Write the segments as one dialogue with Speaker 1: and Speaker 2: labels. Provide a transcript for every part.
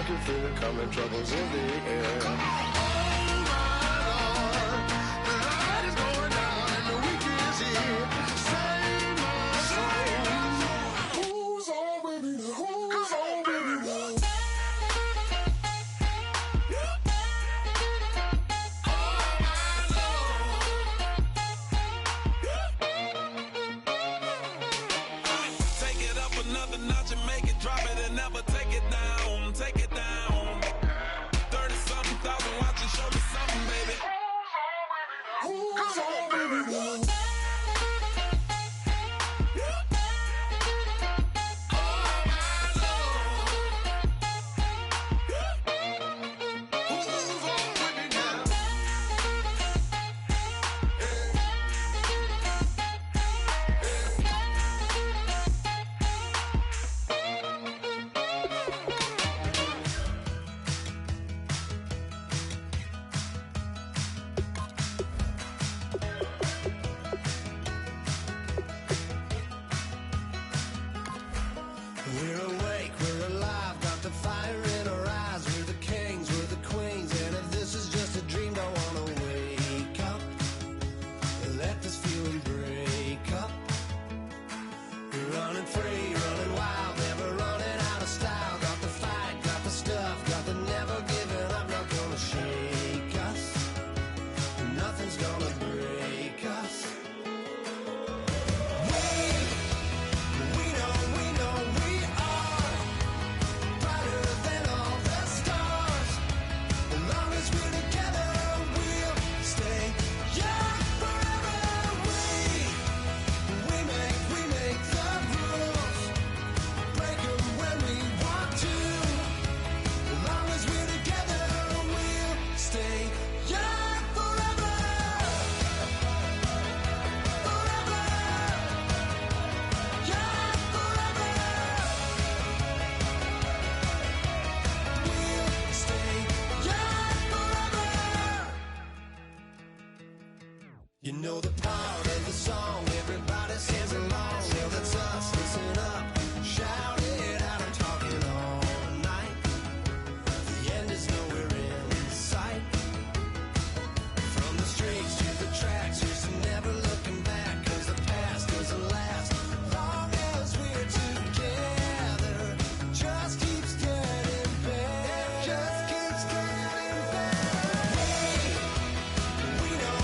Speaker 1: I can feel it coming, troubles in the air. Oh my Lord, the light is going down and the weekend is here. Save my soul. Who's on, baby? Who's on, baby?
Speaker 2: Another notch and make it drop it and never take it down. Take it down. 30-something thousand watching, show me something, baby. Who's on, baby?
Speaker 3: We're awake, we're alive, got the fire in our eyes. We're the kings, we're the queens, and if this is just a dream, don't wanna wake up. Let this feeling break up. We're running free, running wild, never running out of style. Got the fight, got the stuff, got the never giving up. Not gonna shake us, nothing's gonna break us. You know the part of the song, everybody sings along. Well, that's us, listen up, shout it out, I'm talking all night. The end is nowhere in sight. From the streets to the tracks, here's to never looking back. Cause the past doesn't last, long as we're together. Just keeps getting better, just keeps getting better. We know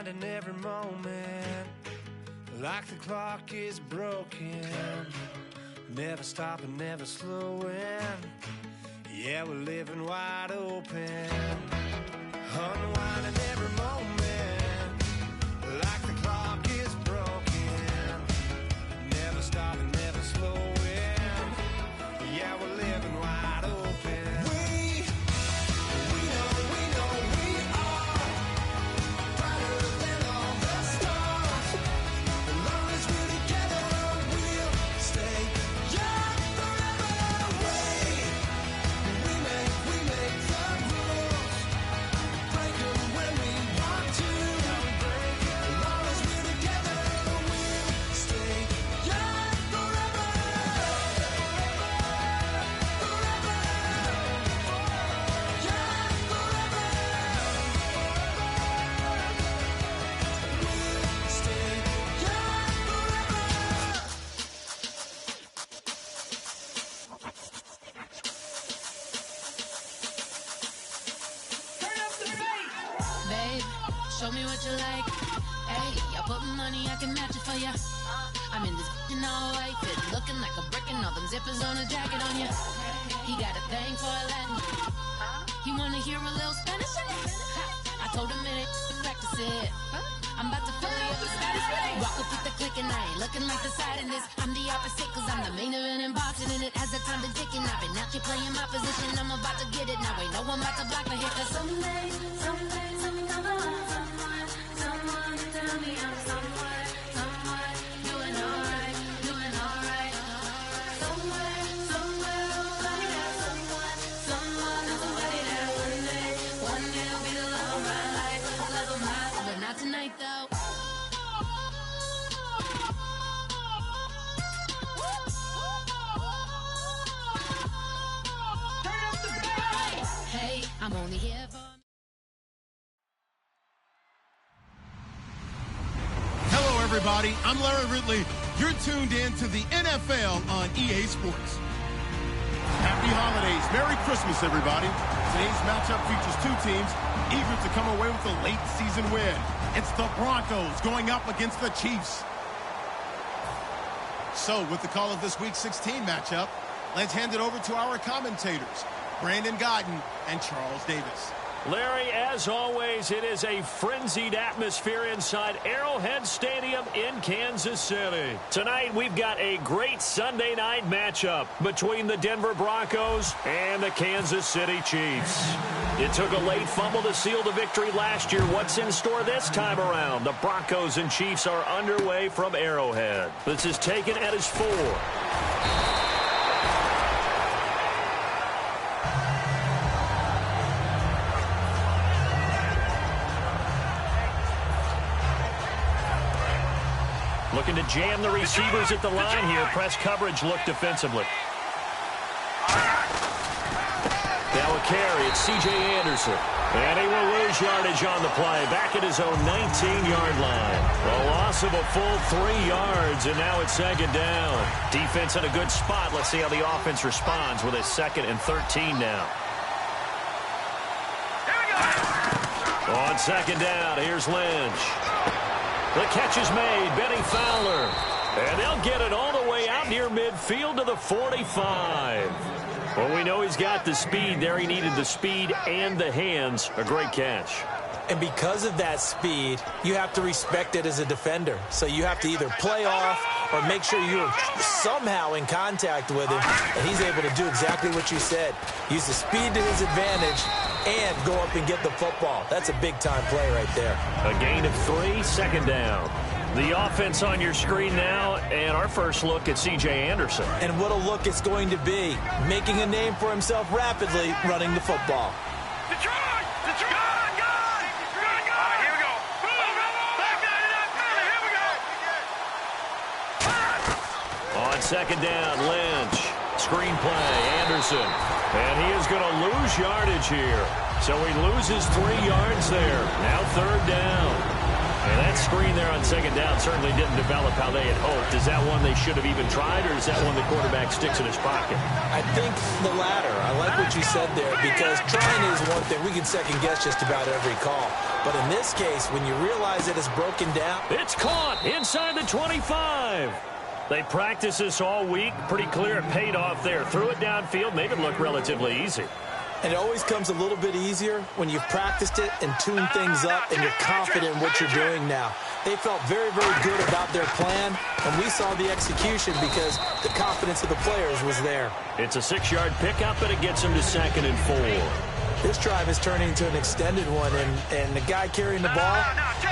Speaker 3: unwinding every moment, like the clock is broken. Never stopping, never slowing. Yeah, we're living wide open. Unwinding every moment, like the clock is broken. Never stopping, never slowing. Yeah, we're living wide open.
Speaker 4: Show me what you like. Hey, I put money, I can match it for ya. I'm in this in all white fit, looking like a brick and all them zippers on a jacket on ya. He got a thing for a Latin. He wanna hear a little Spanish. I told him it ain't to practice it. I'm about to and I ain't looking like the side in this. I'm the opposite, cause I'm the main event in boxing, and it has the time been ticking. I've been out here playing my position, I'm about to get it. Now ain't no one about to block the hit, cause someday, I'm gonna love someone to tell me I'm somewhere, doing alright. Somewhere, somebody got someone, somebody that one day will be the love of my life, but not tonight though. Hey, I'm only here for...
Speaker 5: Hello, everybody. I'm Larry Ridley. You're tuned in to the NFL on EA Sports. Happy holidays. Merry Christmas, everybody. Today's matchup features two teams eager to come away with a late season win. It's the Broncos going up against the Chiefs. So, with the call of this Week 16 matchup, let's hand it over to our commentators, Brandon Godden and Charles Davis.
Speaker 6: Larry, as always, it is a frenzied atmosphere inside Arrowhead Stadium in Kansas City. Tonight, we've got a great Sunday night matchup between the Denver Broncos and the Kansas City Chiefs. It took a late fumble to seal the victory last year. What's in store this time around? The Broncos and Chiefs are underway from Arrowhead. This is taken at his 4. Looking to jam the receivers at the line here. Press coverage look defensively. Now a carry. It's C.J. Anderson. And he will lose yardage on the play. Back at his own 19-yard line. A loss of a full 3 yards, and now it's second down. Defense in a good spot. Let's see how the offense responds with a 2nd and 13 now. On second down, here's Lynch. The catch is made. Benny Fowler. And they'll get it all the way out near midfield to the 45. Well, we know he's got the speed there. He needed the speed and the hands. A great catch.
Speaker 7: And because of that speed, you have to respect it as a defender. So you have to either play off or make sure you're somehow in contact with him. And he's able to do exactly what you said. Use the speed to his advantage and go up and get the football. That's a big-time play right there.
Speaker 6: A gain of 3, second down. The offense on your screen now, and our first look at C.J. Anderson.
Speaker 7: And what a look it's going to be. Making a name for himself rapidly, running the football.
Speaker 6: On second down, Lynch. Screen play, Anderson. And he is going to lose yardage here. So he loses 3 yards there. Now third down. And that screen there on second down certainly didn't develop how they had hoped. Is that one they should have even tried, or is that one the quarterback sticks in his pocket?
Speaker 7: I think the latter. I like what you said there, because trying is one thing. We can second guess just about every call. But in this case, when you realize it is broken down.
Speaker 6: It's caught inside the 25. They practiced this all week. Pretty clear it paid off there. Threw it downfield, made it look relatively easy.
Speaker 7: And it always comes a little bit easier when you've practiced it and tuned things up and you're confident in what you're doing now. They felt very, very good about their plan, and we saw the execution because the confidence of the players was there.
Speaker 6: It's a 6-yard pickup, and it gets them to 2nd and 4.
Speaker 7: This drive is turning into an extended one, and the guy carrying the ball,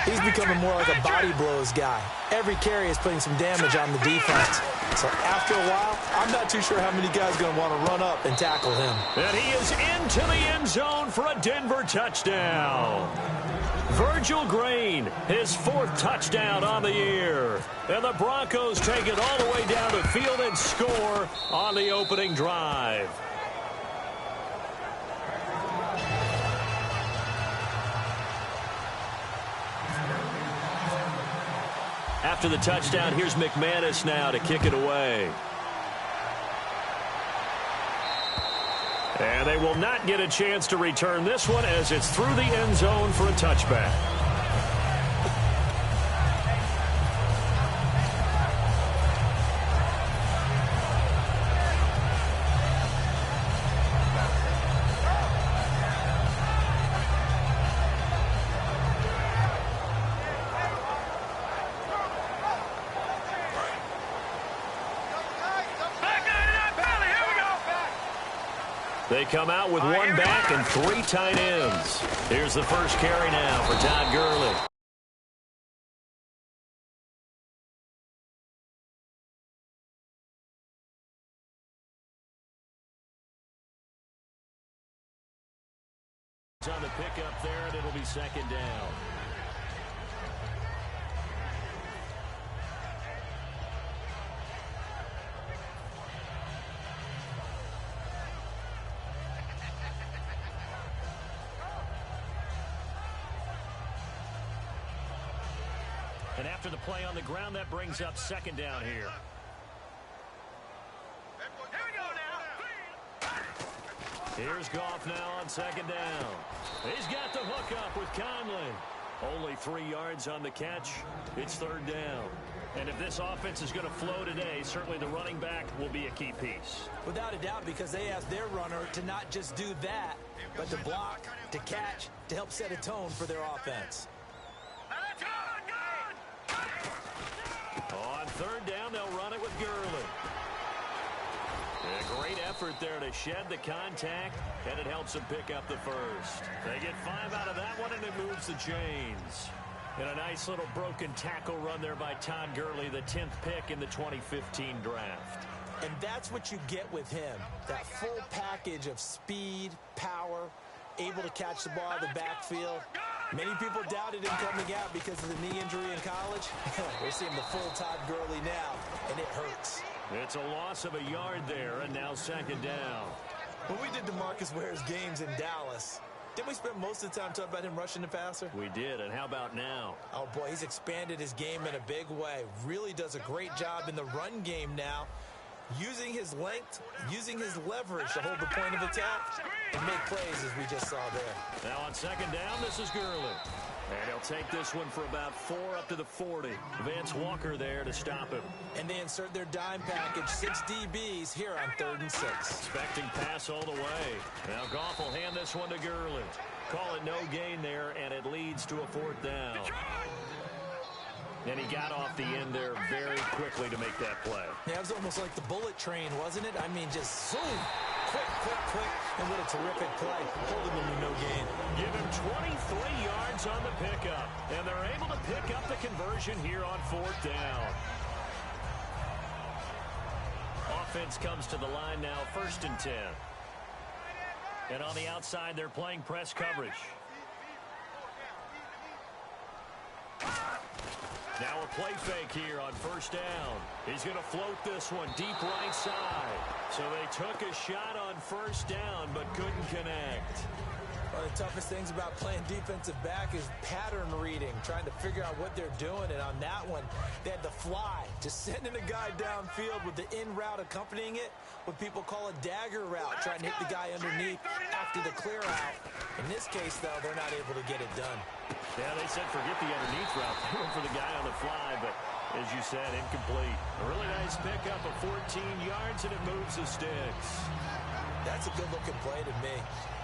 Speaker 7: he's becoming more like a body blows guy. Every carry is putting some damage on the defense. So after a while, I'm not too sure how many guys are going to want to run up and tackle him.
Speaker 6: And he is into the end zone for a Denver touchdown. Virgil Green, his 4th touchdown on the year. And the Broncos take it all the way down the field and score on the opening drive. After the touchdown, here's McManus now to kick it away. And they will not get a chance to return this one as it's through the end zone for a touchback. They come out with one back and 3 tight ends. Here's the first carry now for Todd Gurley. On the pickup there, and it'll be second down. And after the play on the ground, that brings up second down here. Here's Goff now on second down. He's got the hook up with Conley. Only 3 yards on the catch. It's third down. And if this offense is going to flow today, certainly the running back will be a key piece.
Speaker 7: Without a doubt, because they asked their runner to not just do that, but to block, to catch, to help set a tone for their offense.
Speaker 6: On third down, they'll run it with Gurley. A great effort there to shed the contact, and it helps them pick up the first. They get 5 out of that one, and it moves the chains. And a nice little broken tackle run there by Todd Gurley, the 10th pick in the 2015 draft.
Speaker 7: And that's what you get with him, that full package of speed, power, able to catch the ball out of the backfield. Many people doubted him coming out because of the knee injury in college. We're seeing the full Todd Gurley now, and it hurts.
Speaker 6: It's a loss of a yard there, and now second down.
Speaker 7: When we did DeMarcus Ware's games in Dallas, didn't we spend most of the time talking about him rushing the passer?
Speaker 6: We did, and how about now?
Speaker 7: Oh, boy, he's expanded his game in a big way. Really does a great job in the run game now, using his length, using his leverage to hold the point of attack and make plays as we just saw there.
Speaker 6: Now on second down, this is Gurley. And he'll take this one for about 4 up to the 40. Vance Walker there to stop him.
Speaker 7: And they insert their dime package, 6 DBs here on 3rd and 6.
Speaker 6: Expecting pass all the way. Now Goff will hand this one to Gurley. Call it no gain there, and it leads to a 4th down. And he got off the end there very quickly to make that play.
Speaker 7: Yeah, it was almost like the bullet train, wasn't it? I mean, just zoom. Quick, and what a terrific play. Holding him to no gain.
Speaker 6: Give him 23 yards on the pickup, and they're able to pick up the conversion here on 4th down. Offense comes to the line now, 1st and 10. And on the outside, they're playing press coverage. Now a play fake here on 1st down. He's going to float this one deep right side. So they took a shot on 1st down, but couldn't connect.
Speaker 7: One of the toughest things about playing defensive back is pattern reading, trying to figure out what they're doing. And on that one, they had the fly, just sending a guy downfield with the in route accompanying it, what people call a dagger route, trying to hit the guy underneath after the clear out. In this case, though, they're not able to get it done.
Speaker 6: Yeah, they said forget the underneath route. They went for the guy on the fly, but as you said, incomplete. A really nice pickup of 14 yards, and it moves the sticks.
Speaker 7: That's a good-looking play to me.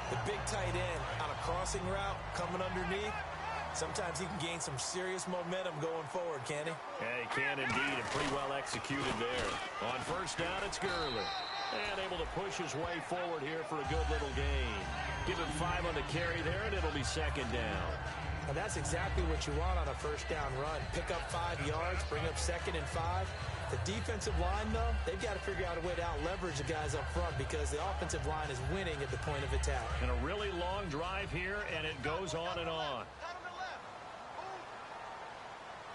Speaker 7: The big tight end on a crossing route coming underneath. Sometimes he can gain some serious momentum going forward, can he?
Speaker 6: Yeah, he can indeed, and pretty well executed there. On 1st down, it's Gurley. And able to push his way forward here for a good little gain. Give him 5 on the carry there, and it'll be second down.
Speaker 7: And that's exactly what you want on a 1st down run. Pick up 5 yards, bring up 2nd and 5. The defensive line, though, they've got to figure out a way to out-leverage the guys up front because the offensive line is winning at the point of attack.
Speaker 6: And a really long drive here, and it goes on and on.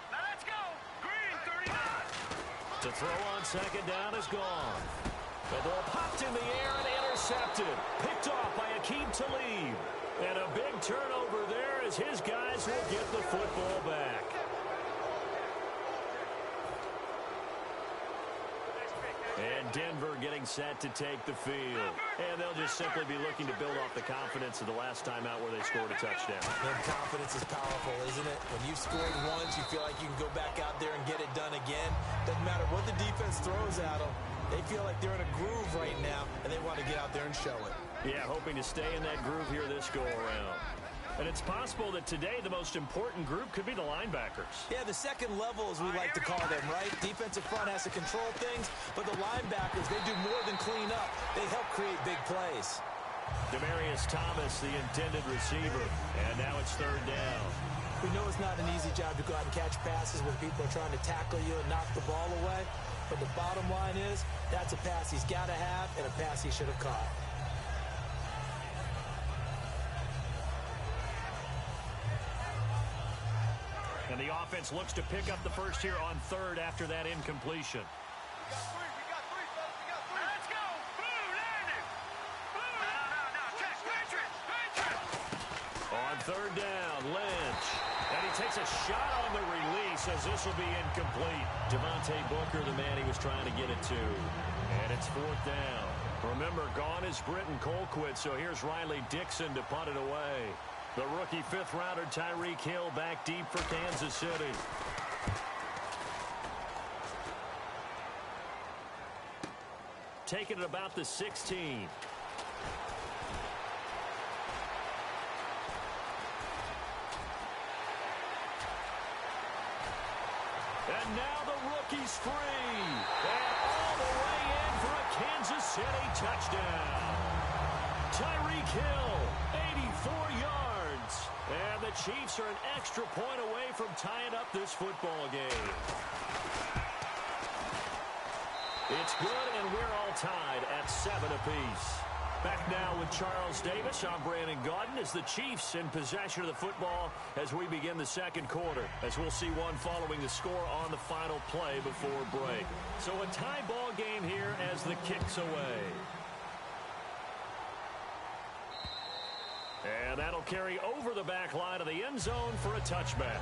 Speaker 1: Let's go. Green 39.
Speaker 6: To throw on second down is gone. The ball popped in the air and intercepted. Picked off by Aqib Talib. And a big turnover there as his guys will get the football back. And Denver getting set to take the field. And they'll just simply be looking to build off the confidence of the last time out where they scored a touchdown.
Speaker 7: And confidence is powerful, isn't it? When you've scored once, you feel like you can go back out there and get it done again. Doesn't matter what the defense throws at them. They feel like they're in a groove right now, and they want to get out there and show it.
Speaker 6: Yeah, hoping to stay in that groove here this go-around. And it's possible that today the most important group could be the linebackers.
Speaker 7: Yeah, the second level, as we like to call them, right? Defensive front has to control things, but the linebackers, they do more than clean up. They help create big plays.
Speaker 6: Demaryius Thomas, the intended receiver. And now it's third down.
Speaker 7: We know it's not an easy job to go out and catch passes when people are trying to tackle you and knock the ball away. But the bottom line is, that's a pass he's got to have and a pass he should have caught.
Speaker 6: And the offense looks to pick up the first here on third after that incompletion.
Speaker 1: We got three, fellas. We got three. Let's go. Blue, landing. Blue. No. Patriots.
Speaker 6: On third down, Lynch. And he takes a shot on the release as this will be incomplete. Devontae Booker, the man he was trying to get it to. And it's fourth down. Remember, gone is Britton Colquitt, so here's Riley Dixon to punt it away. The rookie fifth-rounder Tyreek Hill back deep for Kansas City. Taking it about the 16. And now the rookie's free. And all the way in for a Kansas City touchdown. Tyreek Hill, 84 yards. And the Chiefs are an extra point away from tying up this football game. It's good, and we're all tied at 7 apiece. Back now with Charles Davis. I'm Brandon Gaudin as the Chiefs in possession of the football as we begin the second quarter, as we'll see one following the score on the final play before break. So a tie ball game here as the kick's away. And that'll carry over the back line of the end zone for a touchback.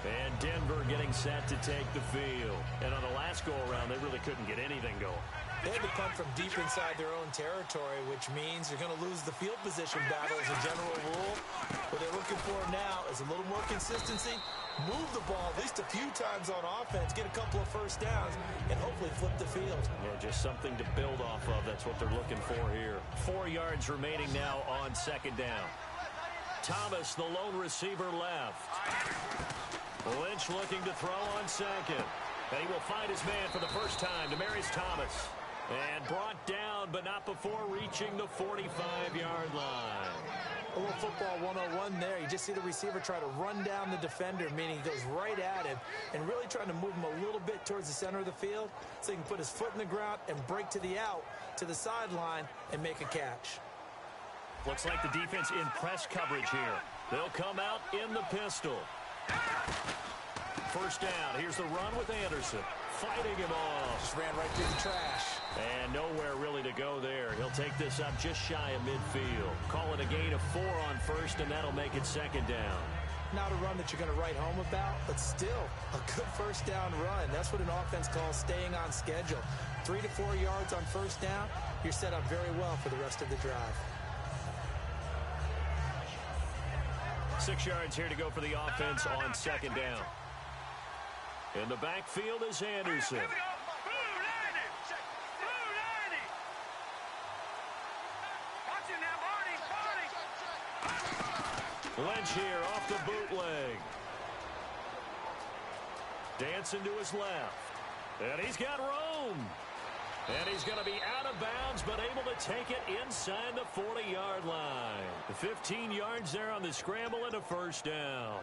Speaker 6: And Denver getting set to take the field. And on the last go-around, they really couldn't get anything going.
Speaker 7: They had to punt from deep inside their own territory, which means you're going to lose the field position battle as a general rule. What they're looking for now is a little more consistency, move the ball at least a few times on offense, get a couple of first downs, and hopefully flip the field.
Speaker 6: Yeah, just something to build off of. That's what they're looking for here. 4 yards remaining now on second down. Thomas, the lone receiver, left. Lynch looking to throw on second. And he will find his man for the first time, Demaryius Thomas. And brought down, but not before reaching the 45-yard line.
Speaker 7: A little football 101 there. You just see the receiver try to run down the defender, meaning he goes right at him and really trying to move him a little bit towards the center of the field so he can put his foot in the ground and break to the out, to the sideline, and make a catch.
Speaker 6: Looks like the defense in press coverage here. They'll come out in the pistol. First down. Here's the run with Anderson. Fighting him off.
Speaker 7: Just ran right through the trash.
Speaker 6: And nowhere really to go there. He'll take this up just shy of midfield. Call it a gain of 4 on first, and that'll make it second down.
Speaker 7: Not a run that you're going to write home about, but still a good first down run. That's what an offense calls staying on schedule. 3 to 4 yards on first down. You're set up very well for the rest of the drive.
Speaker 6: 6 yards here to go for the offense on second down. In the backfield is Anderson. Lynch here off the bootleg. Dancing to his left. And he's got room. And he's going to be out of bounds, but able to take it inside the 40-yard line. 15 yards there on the scramble and a first down.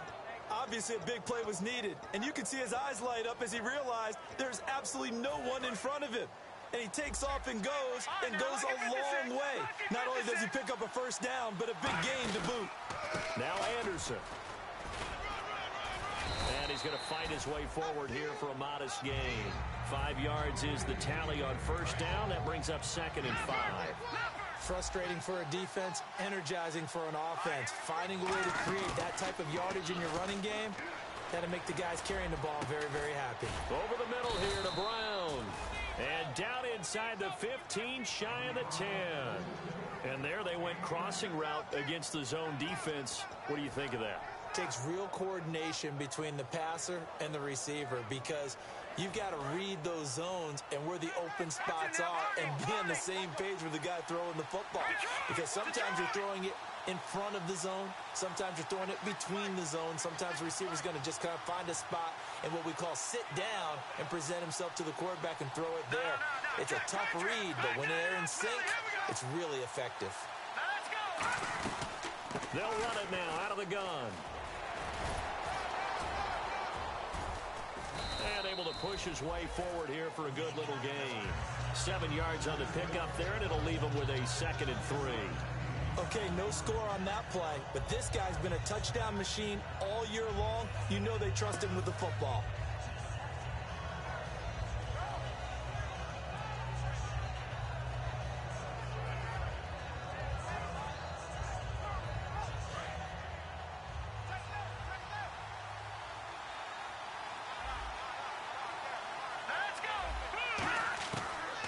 Speaker 7: Obviously, a big play was needed, and you can see his eyes light up as he realized there's absolutely no one in front of him. And he takes off and goes a long way. Not only does he pick up a first down, but a big gain to boot.
Speaker 6: Now Anderson. And he's going to fight his way forward here for a modest gain. 5 yards is the tally on first down. That brings up second and 5.
Speaker 7: Frustrating for a defense, energizing for an offense. Finding a way to create that type of yardage in your running game, that'll make the guys carrying the ball very, very happy.
Speaker 6: Over the middle here to Brown. And down inside the 15, shy of the 10. And there they went crossing route against the zone defense. What do you think of that?
Speaker 7: Takes real coordination between the passer and the receiver because you've got to read those zones and where the open spots are and be on the same page with the guy throwing the football. Because sometimes you're throwing it in front of the zone. Sometimes you're throwing it between the zones. Sometimes the receiver's going to just kind of find a spot and what we call sit down and present himself to the quarterback and throw it there. It's a tough read, but when they're in sync, it's really effective.
Speaker 6: They'll run it now out of the gun. And able to push his way forward here for a good little gain. 7 yards on the pickup there, and it'll leave him with a 2nd and 3.
Speaker 7: Okay, no score on that play, but this guy's been a touchdown machine all year long. You know they trust him with the football.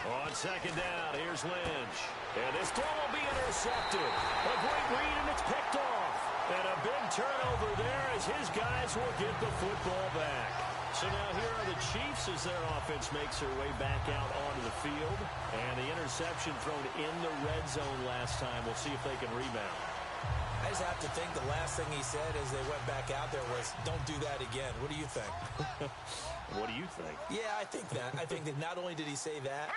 Speaker 6: On 2nd down, here's Lynch. And this throw will be intercepted. A great read, and it's picked off. And a big turnover there as his guys will get the football back. So now here are the Chiefs as their offense makes their way back out onto the field. And the interception thrown in the red zone last time. We'll see if they can rebound.
Speaker 7: I just have to think the last thing he said as they went back out there was, don't do that again. What do you think?
Speaker 6: What do you think?
Speaker 7: Yeah, I think that. I think that not only did he say that,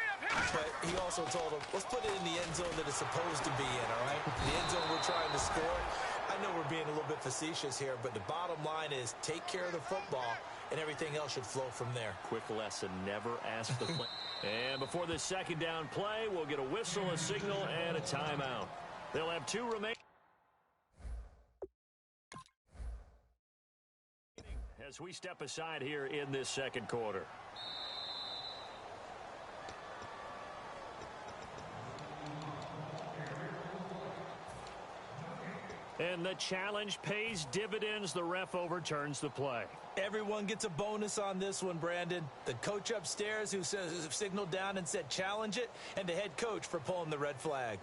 Speaker 7: but he also told him, let's put it in the end zone that it's supposed to be in, all right? The end zone we're trying to score. I know we're being a little bit facetious here, but the bottom line is take care of the football, and everything else should flow from there.
Speaker 6: Quick lesson, never ask the play. And before this 2nd down play, we'll get a whistle, a signal, and a timeout. They'll have 2 remaining. As we step aside here in this 2nd quarter. And the challenge pays dividends. The ref overturns the play.
Speaker 7: Everyone gets a bonus on this one, Brandon. The coach upstairs who signaled down and said challenge it, and the head coach for pulling the red flag.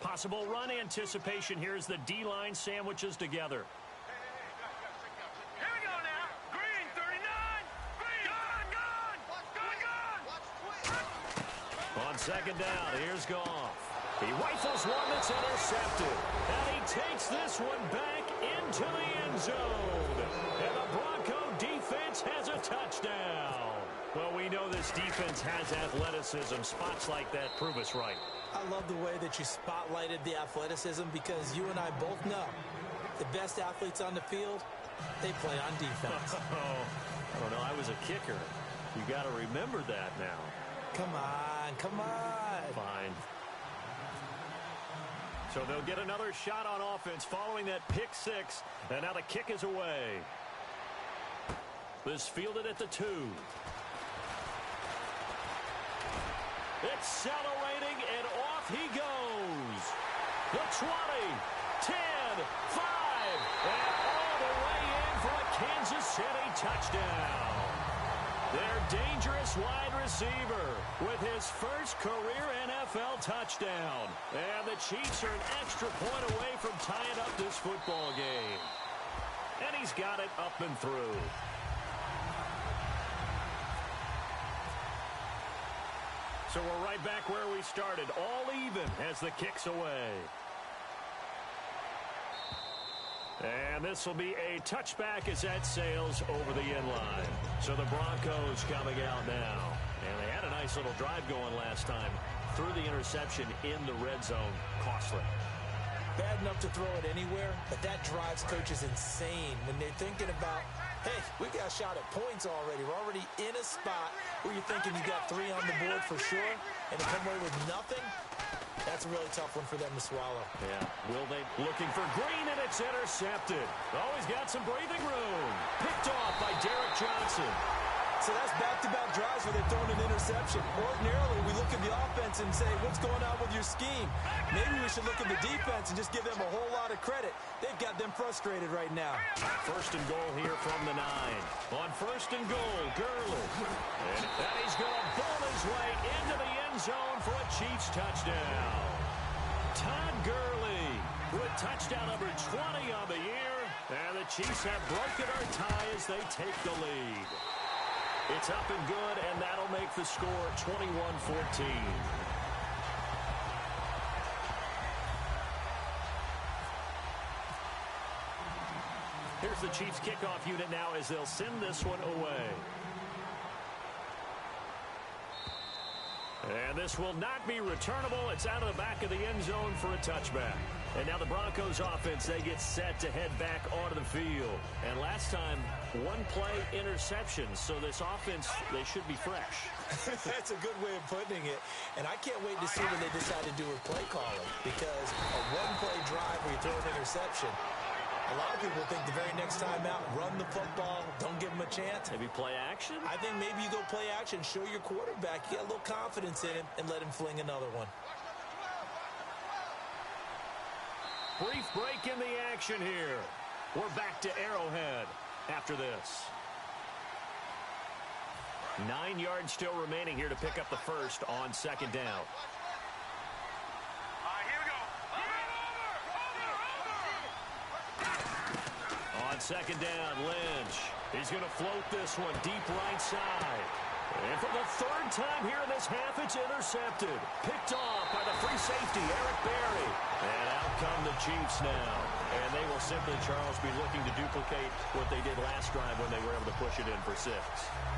Speaker 6: Possible run anticipation. Here's the D-line sandwiches together. On 2nd down, here's Goff. He rifles one that's intercepted. And he takes this one back into the end zone. And the Bronco defense has a touchdown. Well, we know this defense has athleticism. Spots like that prove us right.
Speaker 7: I love the way that you spotlighted the athleticism because you and I both know the best athletes on the field, they play on defense.
Speaker 6: I don't know. I was a kicker. You got to remember that now.
Speaker 7: Come on, come on.
Speaker 6: Fine. So they'll get another shot on offense following that pick 6. And now the kick is away. This fielded at the 2. Accelerating, and off he goes. The 20, 10, 5, and all the way in for a Kansas City touchdown. Their dangerous wide receiver with his first career NFL touchdown. And the Chiefs are an extra point away from tying up this football game. And he's got it up and through. So we're right back where we started, all even as the kick's away. And this will be a touchback as that sails over the end line. So the Broncos coming out now. And they had a nice little drive going last time. Threw the interception in the red zone. Costly.
Speaker 7: Bad enough to throw it anywhere, but that drives coaches insane when they're thinking about, hey, we got a shot at points already. We're already in a spot where you're thinking you got 3 on the board for sure, and to come away with nothing, that's a really tough one for them to swallow.
Speaker 6: Yeah, will they? Looking for Green, and it's intercepted. Always got some breathing room. Picked off by Derek Johnson.
Speaker 7: So that's back-to-back drives where they're throwing an interception. Ordinarily, we look at the offense and say, what's going on with your scheme? Maybe we should look at the defense and just give them a whole lot of credit. They've got them frustrated right now.
Speaker 6: 1st and goal here from the 9. On 1st and goal, Gurley. And he's going to bowl his way into the end zone for a Chiefs touchdown. Todd Gurley with touchdown number 20 on the year. And the Chiefs have broken our tie as they take the lead. It's up and good, and that'll make the score 21-14. Here's the Chiefs kickoff unit now as they'll send this one away. And this will not be returnable. It's out of the back of the end zone for a touchback. And now the Broncos offense, they get set to head back onto the field. And last time, one-play interception. So this offense, they should be fresh.
Speaker 7: That's a good way of putting it. And I can't wait to see what they decide to do with play calling. Because a one-play drive where you throw an interception, a lot of people think the very next time out, run the football, don't give them a chance.
Speaker 6: Maybe play action?
Speaker 7: I think maybe you go play action, show your quarterback, you get a little confidence in him, and let him fling another one.
Speaker 6: Brief break in the action here. We're back to Arrowhead after this. 9 yards still remaining here to pick up the first on second down. On second down, Lynch. He's going to float this one deep right side. And for the third time here in this half, it's intercepted. Picked off by the free safety, Eric Berry. And out come the Chiefs now. And they will simply, Charles, be looking to duplicate what they did last drive when they were able to push it in for 6.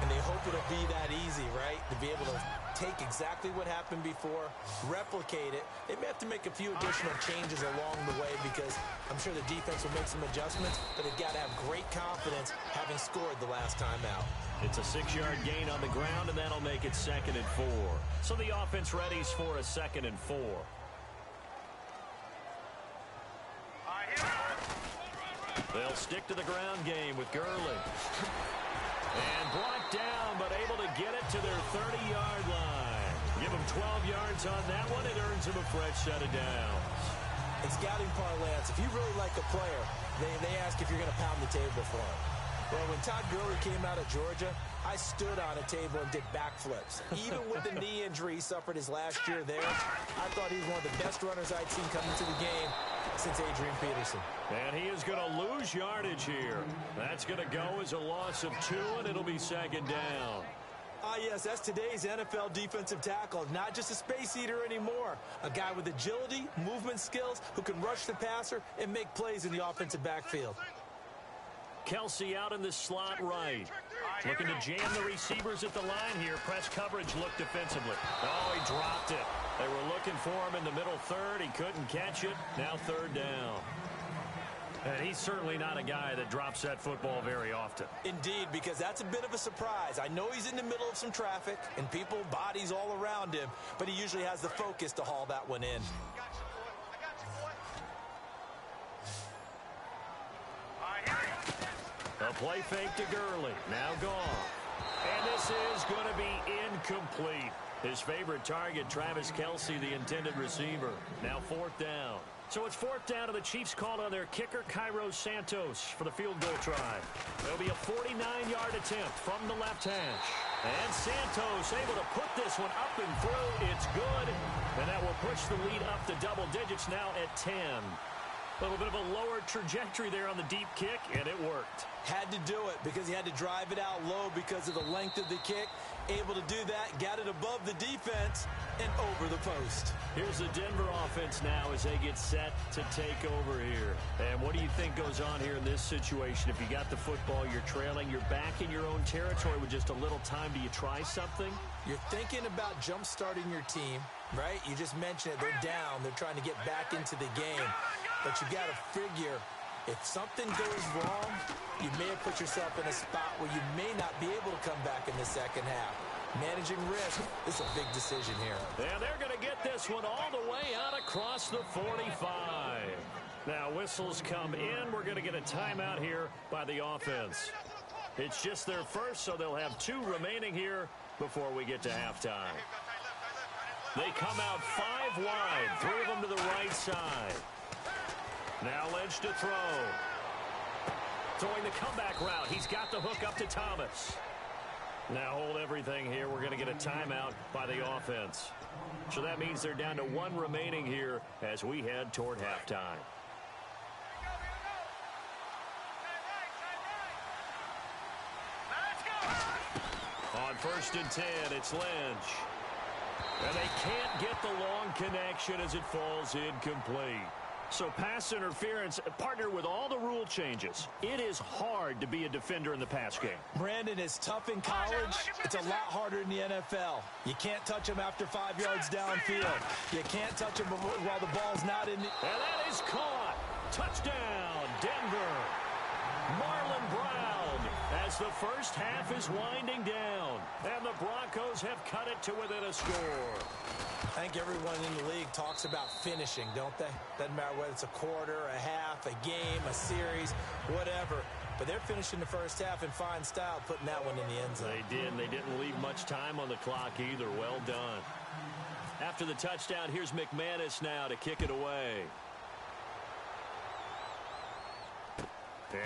Speaker 7: And they hope it'll be that easy, right? To be able to take exactly what happened before, replicate it. They may have to make a few additional changes along the way because I'm sure the defense will make some adjustments, but they've got to have great confidence having scored the last time out.
Speaker 6: It's a 6-yard gain on the ground, and that'll make it 2nd and 4. So the offense readies for a 2nd and 4. They'll stick to the ground game with Gurley. And brought down, but able to get it to their 30-yard line. Give them 12 yards on that one. It earns them a fresh set of downs.
Speaker 7: In scouting parlance, if you really like a player, they ask if you're going to pound the table for him. Well, when Todd Gurley came out of Georgia, I stood on a table and did backflips. Even with the knee injury he suffered his last year there, I thought he was one of the best runners I'd seen come into the game since Adrian Peterson.
Speaker 6: And he is going to lose yardage here. That's going to go as a loss of 2, and it'll be 2nd down.
Speaker 7: Ah, yes, that's today's NFL defensive tackle. Not just a space eater anymore. A guy with agility, movement skills, who can rush the passer and make plays in the offensive backfield.
Speaker 6: Kelsey out in the slot right. Looking to jam the receivers at the line here. Press coverage look defensively. Oh, he dropped it. They were looking for him in the middle third. He couldn't catch it. Now 3rd down. And he's certainly not a guy that drops that football very often.
Speaker 7: Indeed, because that's a bit of a surprise. I know he's in the middle of some traffic and people, bodies all around him, but he usually has the focus to haul that one in.
Speaker 6: A play fake to Gurley. Now gone. And this is going to be incomplete. His favorite target, Travis Kelsey, the intended receiver. Now 4th down. So it's 4th down, and the Chiefs called on their kicker, Cairo Santos, for the field goal try. There'll be a 49-yard attempt from the left hash. And Santos able to put this one up and through. It's good. And that will push the lead up to double digits now at 10. A little bit of a lower trajectory there on the deep kick, and it worked.
Speaker 7: Had to do it because he had to drive it out low because of the length of the kick. Able to do that, got it above the defense and over the post.
Speaker 6: Here's the Denver offense now as they get set to take over here. And what do you think goes on here in this situation? If you got the football, you're trailing, you're back in your own territory with just a little time. Do you try something?
Speaker 7: You're thinking about jump-starting your team, right? You just mentioned it. They're down. They're trying to get back into the game. But you got to figure, if something goes wrong, you may have put yourself in a spot where you may not be able to come back in the second half. Managing risk, this is a big decision here.
Speaker 6: And they're going to get this one all the way out across the 45. Now whistles come in. We're going to get a timeout here by the offense. It's just their first, so they'll have 2 remaining here before we get to halftime. They come out 5 wide, 3 of them to the right side. Now Lynch to throw. Throwing the comeback route. He's got the hook up to Thomas. Now hold everything here. We're going to get a timeout by the offense. So that means they're down to 1 remaining here as we head toward halftime. On 1st and 10, it's Lynch. And they can't get the long connection as it falls incomplete. So pass interference, partner with all the rule changes. It is hard to be a defender in the pass game.
Speaker 7: Brandon, is tough in college. It's a lot harder in the NFL. You can't touch him after 5 yards downfield. You can't touch him while the ball's not in the...
Speaker 6: And that is caught. Touchdown, Denver. Marlon Brown as the first half is winding down. And the Broncos have cut it to within a score.
Speaker 7: I think everyone in the league talks about finishing, don't they? Doesn't matter whether it's a quarter, a half, a game, a series, whatever. But they're finishing the first half in fine style, putting that one in the end zone.
Speaker 6: They did. They didn't leave much time on the clock either. Well done. After the touchdown, here's McManus now to kick it away.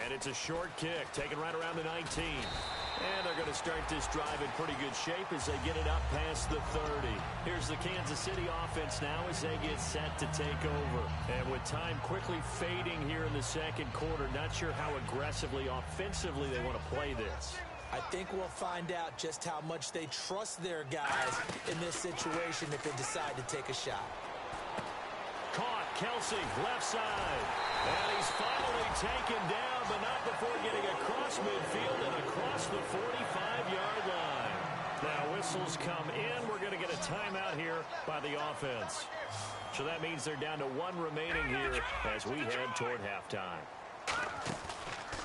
Speaker 6: And it's a short kick, taken right around the 19. And they're going to start this drive in pretty good shape as they get it up past the 30. Here's the Kansas City offense now as they get set to take over. And with time quickly fading here in the second quarter, not sure how aggressively, offensively they want to play this.
Speaker 7: I think we'll find out just how much they trust their guys in this situation if they decide to take a shot.
Speaker 6: Caught, Kelsey, left side. And he's finally taken down, but not before getting across midfield and across the 45-yard line. Now whistles come in. We're going to get a timeout here by the offense. So that means they're down to one remaining here as we head toward halftime.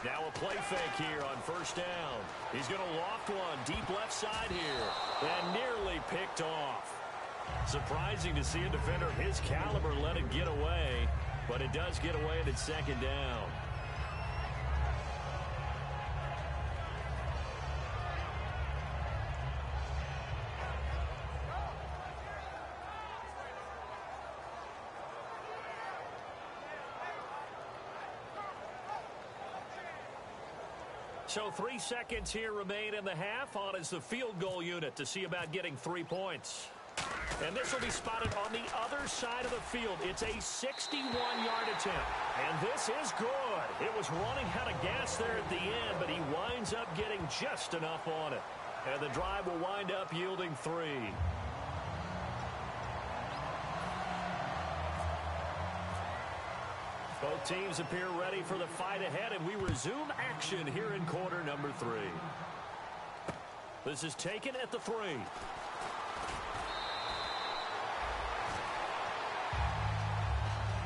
Speaker 6: Now a play fake here on first down. He's going to loft one deep left side here and nearly picked off. Surprising to see a defender of his caliber let it get away, but it does get away and it's second down. So 3 seconds here remain in the half. On is the field goal unit to see about getting 3 points. And this will be spotted on the other side of the field. It's a 61-yard attempt. And this is good. It was running out of gas there at the end, but he winds up getting just enough on it. And the drive will wind up yielding 3. Both teams appear ready for the fight ahead, and we resume action here in quarter number 3. This is taken at the 3.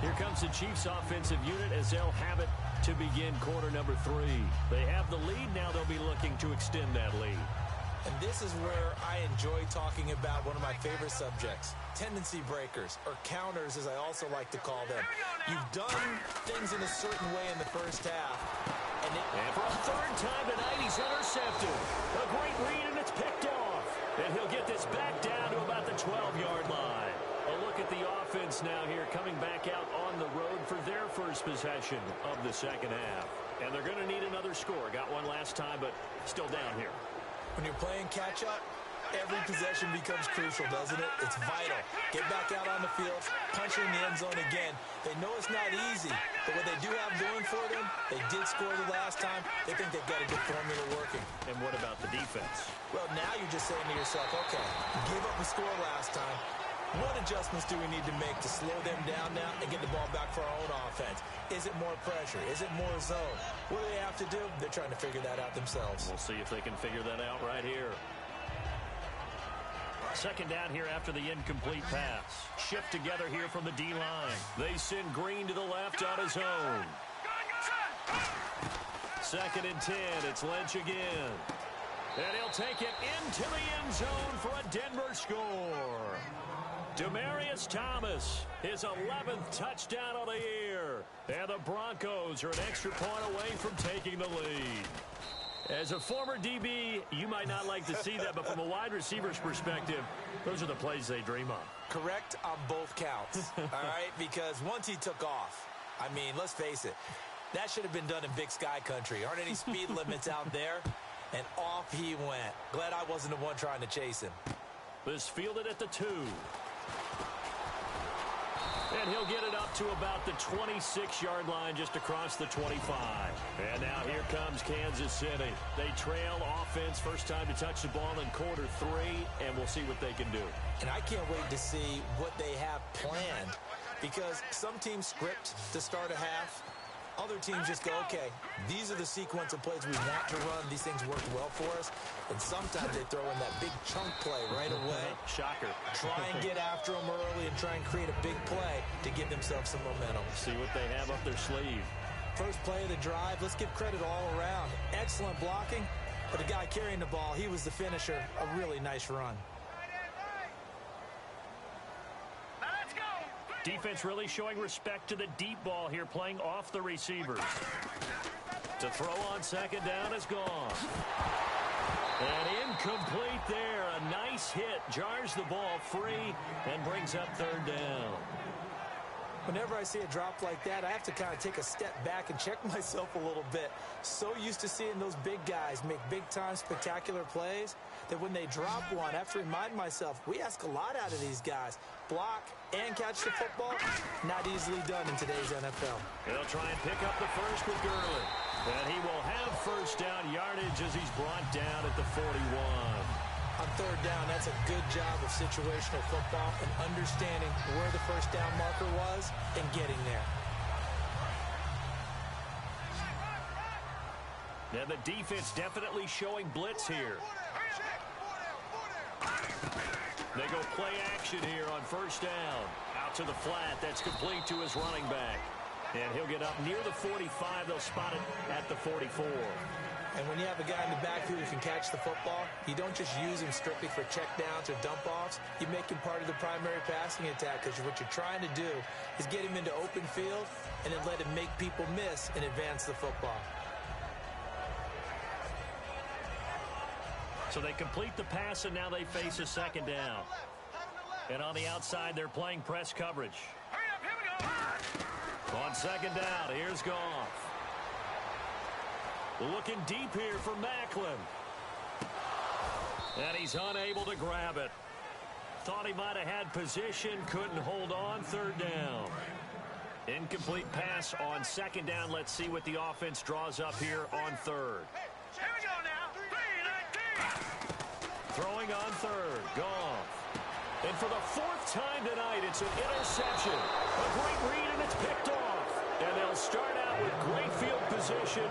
Speaker 6: Here comes the Chiefs offensive unit as they'll have it to begin quarter number 3. They have the lead. Now they'll be looking to extend that lead.
Speaker 7: And this is where I enjoy talking about one of my favorite subjects, tendency breakers, or counters as I also like to call them. You've done things in a certain way in the first half.
Speaker 6: And for a third time tonight, he's intercepted. A great read, and it's picked off. And he'll get this back down to about the 12-yard line. A look at the offense now here coming back out on the road for their first possession of the second half. And they're going to need another score. Got one last time, but still down here.
Speaker 7: When you're playing catch-up, every possession becomes crucial, doesn't it? It's vital. Get back out on the field, punch in the end zone again. They know it's not easy, but what they do have going for them, they did score the last time. They think they've got a good formula working.
Speaker 6: And what about the defense?
Speaker 7: Well, now you're just saying to yourself, okay, give up a score last time. What adjustments do we need to make to slow them down now and get the ball back for our own offense? Is it more pressure? Is it more zone? What do they have to do? They're trying to figure that out themselves.
Speaker 6: We'll see if they can figure that out right here. Second down here after the incomplete pass. Shift together here from the D-line. They send Green to the left on his own. Second and 10. It's Lynch again. And he'll take it into the end zone for a Denver score. Demaryius Thomas, his 11th touchdown of the year. And the Broncos are an extra point away from taking the lead. As a former DB, you might not like to see that, but from a wide receiver's perspective, those are the plays they dream of.
Speaker 7: Correct on both counts, all right? Because once he took off, I mean, let's face it, that should have been done in Big Sky country. Aren't any speed limits out there? And off he went. Glad I wasn't the one trying to chase him.
Speaker 6: This fielded at the 2. And he'll get it up to about the 26-yard line just across the 25. And now here comes Kansas City. They trail offense, first time to touch the ball in quarter 3, and we'll see what they can do.
Speaker 7: And I can't wait to see what they have planned because some teams script to start a half. Other teams just go, okay, these are the sequence of plays we want to run. These things worked well for us. And sometimes they throw in that big chunk play right away.
Speaker 6: Shocker.
Speaker 7: Try and get after them early and try and create a big play to give themselves some momentum.
Speaker 6: See what they have up their sleeve.
Speaker 7: First play of the drive, let's give credit all around. Excellent blocking, but the guy carrying the ball, he was the finisher. A really nice run.
Speaker 6: Defense really showing respect to the deep ball here, playing off the receivers. To throw on second down is gone. And incomplete there. A nice hit. Jars the ball free and brings up third down.
Speaker 7: Whenever I see a drop like that, I have to kind of take a step back and check myself a little bit. So used to seeing those big guys make big-time spectacular plays that when they drop one, I have to remind myself, we ask a lot out of these guys. Block and catch the football, not easily done in today's NFL.
Speaker 6: They'll try and pick up the first with Gurley. And he will have first down yardage as he's brought down at the 41.
Speaker 7: On third down, that's a good job of situational football and understanding where the first down marker was and getting there.
Speaker 6: And the defense definitely showing blitz here. They go play action here on first down. Out to the flat. That's complete to his running back. And he'll get up near the 45. They'll spot it at the 44.
Speaker 7: And when you have a guy in the backfield who can catch the football, you don't just use him strictly for checkdowns or dump-offs. You make him part of the primary passing attack because what you're trying to do is get him into open field and then let him make people miss and advance the football.
Speaker 6: So they complete the pass, and now they face a second down. And on the outside, they're playing press coverage. On second down, here's Goff. Looking deep here for Macklin. And he's unable to grab it. Thought he might have had position, couldn't hold on, third down. Incomplete pass on second down. Let's see what the offense draws up here on third.
Speaker 1: Here we go now. 3-19.
Speaker 6: Throwing on third, Goff. And for the fourth time tonight, it's an interception. A great read, and it's picked off. And they'll start out with great field position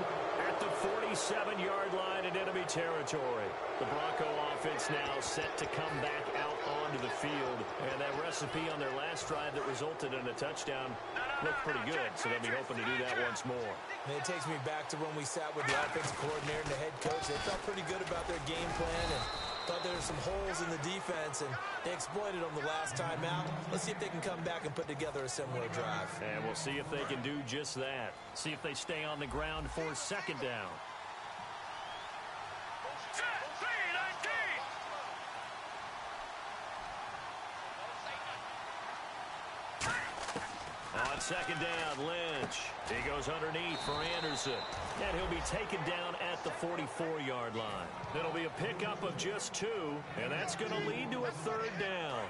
Speaker 6: at the 47-yard line in enemy territory. The Bronco offense now set to come back out onto the field. And that recipe on their last drive that resulted in a touchdown looked pretty good, so they'll be hoping to do that once more.
Speaker 7: And it takes me back to when we sat with the offensive coordinator and the head coach. They felt pretty good about their game plan and thought there were some holes in the defense, and they exploited them the last time out. Let's see if they can come back and put together a similar drive.
Speaker 6: And we'll see if they can do just that. See if they stay on the ground for second down. On second down, Lynch. He goes underneath for Anderson. And he'll be taken down at the 44-yard line. It'll be a pickup of just 2, and that's going to lead to a third down.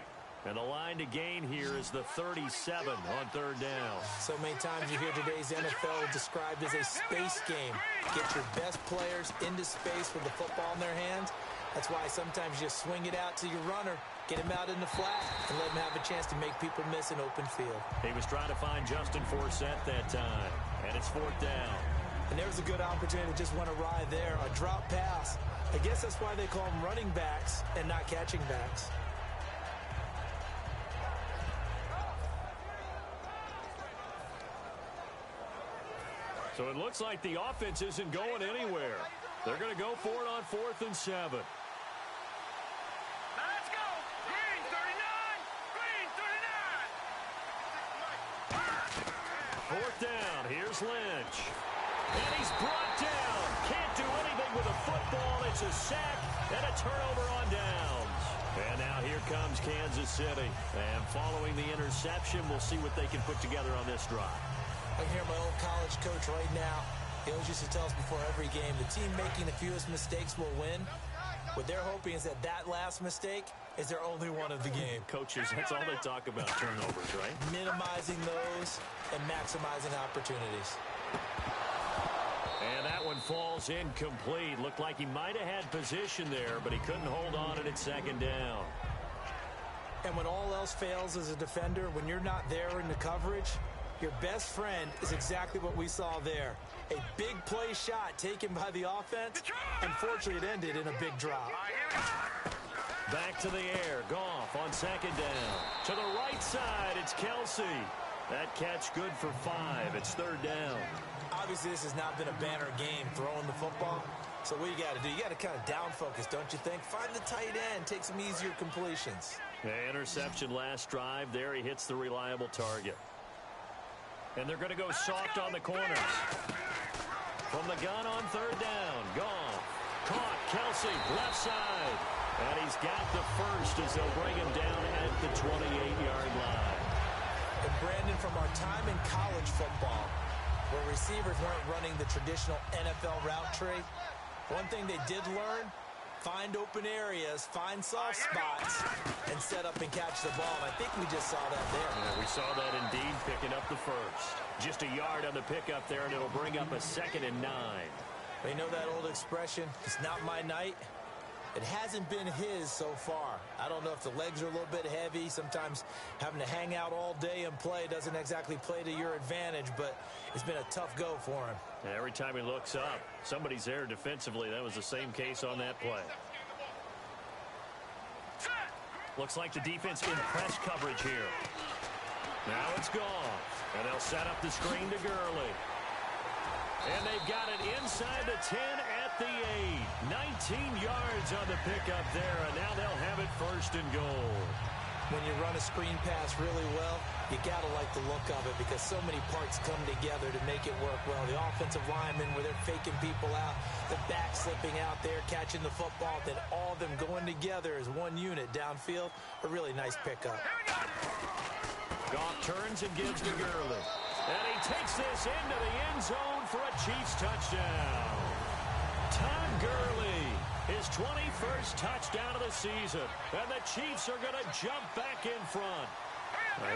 Speaker 6: And the line to gain here is the 37 on third down.
Speaker 7: So many times you hear today's NFL described as a space game. Get your best players into space with the football in their hands. That's why sometimes you swing it out to your runner, get him out in the flat, and let him have a chance to make people miss an open field.
Speaker 6: He was trying to find Justin Forsett that time, and it's fourth down.
Speaker 7: And there's a good opportunity to just went awry there, a drop pass. I guess that's why they call them running backs and not catching backs.
Speaker 6: So it looks like the offense isn't going anywhere. They're going to go for it on 4th and 7.
Speaker 1: Let's go. Green 39. Green 39.
Speaker 6: Fourth down. Here's Lynch. And he's brought down. Can't do anything with a football. It's a sack and a turnover on downs. And now here comes Kansas City. And following the interception, we'll see what they can put together on this drive.
Speaker 7: I can hear my old college coach right now. He always used to tell us before every game, the team making the fewest mistakes will win. What they're hoping is that that last mistake is their only one of the game.
Speaker 6: Coaches, that's all they talk about, turnovers, right?
Speaker 7: Minimizing those and maximizing opportunities.
Speaker 6: And that one falls incomplete. Looked like he might have had position there, but he couldn't hold on, and it's second down.
Speaker 7: And when all else fails as a defender, when you're not there in the coverage, your best friend is exactly what we saw there. A big play shot taken by the offense. Unfortunately, it ended in a big drop.
Speaker 6: Back to the air. Goff on second down. To the right side, it's Kelsey. That catch good for 5. It's third down.
Speaker 7: Obviously, this has not been a banner game throwing the football. So what you got to do, you got to kind of down focus, don't you think? Find the tight end, take some easier completions.
Speaker 6: Interception last drive. There he hits the reliable target. And they're going to go soft on the corners. From the gun on third down. Goff. Caught. Kelsey, left side. And he's got the first as they'll bring him down at the 28-yard line.
Speaker 7: And Brandon, from our time in college football, where receivers weren't running the traditional NFL route tree, one thing they did learn, find open areas, find soft spots, and set up and catch the ball. I think we just saw that there.
Speaker 6: Yeah, we saw that indeed, picking up the first. Just a yard on the pickup there, and it'll bring up a 2nd and 9.
Speaker 7: You know that old expression, it's not my night? It hasn't been his so far. I don't know if the legs are a little bit heavy. Sometimes having to hang out all day and play doesn't exactly play to your advantage, but it's been a tough go for him.
Speaker 6: And every time he looks up, somebody's there defensively. That was the same case on that play. Looks like the defense in press coverage here. Now it's gone. And they'll set up the screen to Gurley. And they've got it inside the 10 at the 8. 19 yards on the pickup there, and now they'll have it first and goal.
Speaker 7: When you run a screen pass really well, you got to like the look of it because so many parts come together to make it work well. The offensive linemen, where they're faking people out, the back slipping out there, catching the football, then all of them going together as one unit downfield. A really nice pickup.
Speaker 6: Goff turns and gives to Gurley. And he takes this into the end zone for a Chiefs touchdown. Todd Gurley, his 21st touchdown of the season. And the Chiefs are going to jump back in front.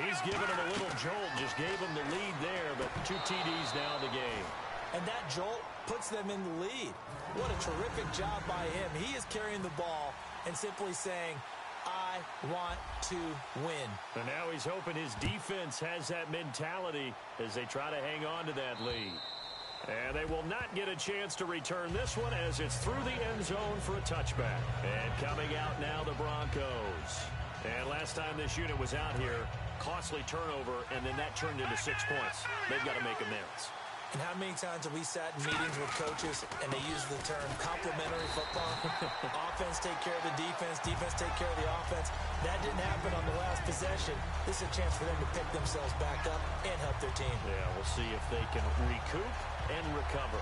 Speaker 6: He's giving him a little jolt, just gave him the lead there, but 2 TDs now in the game.
Speaker 7: And that jolt puts them in the lead. What a terrific job by him. He is carrying the ball and simply saying, I want to win.
Speaker 6: And now he's hoping his defense has that mentality as they try to hang on to that lead. And they will not get a chance to return this one as it's through the end zone for a touchback. And coming out now, the Broncos. And last time this unit was out here, costly turnover, and then that turned into 6 points. They've got to make amends.
Speaker 7: And how many times have we sat in meetings with coaches and they use the term complementary football? Offense take care of the defense, defense take care of the offense. That didn't happen on the last possession. This is a chance for them to pick themselves back up and help their team.
Speaker 6: Yeah, we'll see if they can recoup and recover.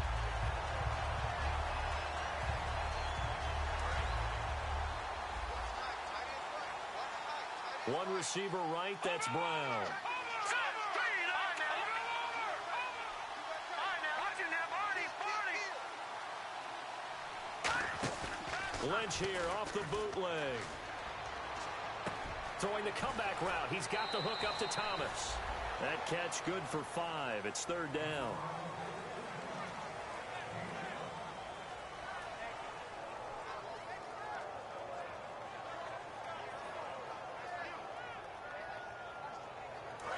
Speaker 6: One receiver right, that's Brown. Lynch here off the bootleg. Throwing the comeback route. He's got the hook up to Thomas. That catch good for 5. It's third down.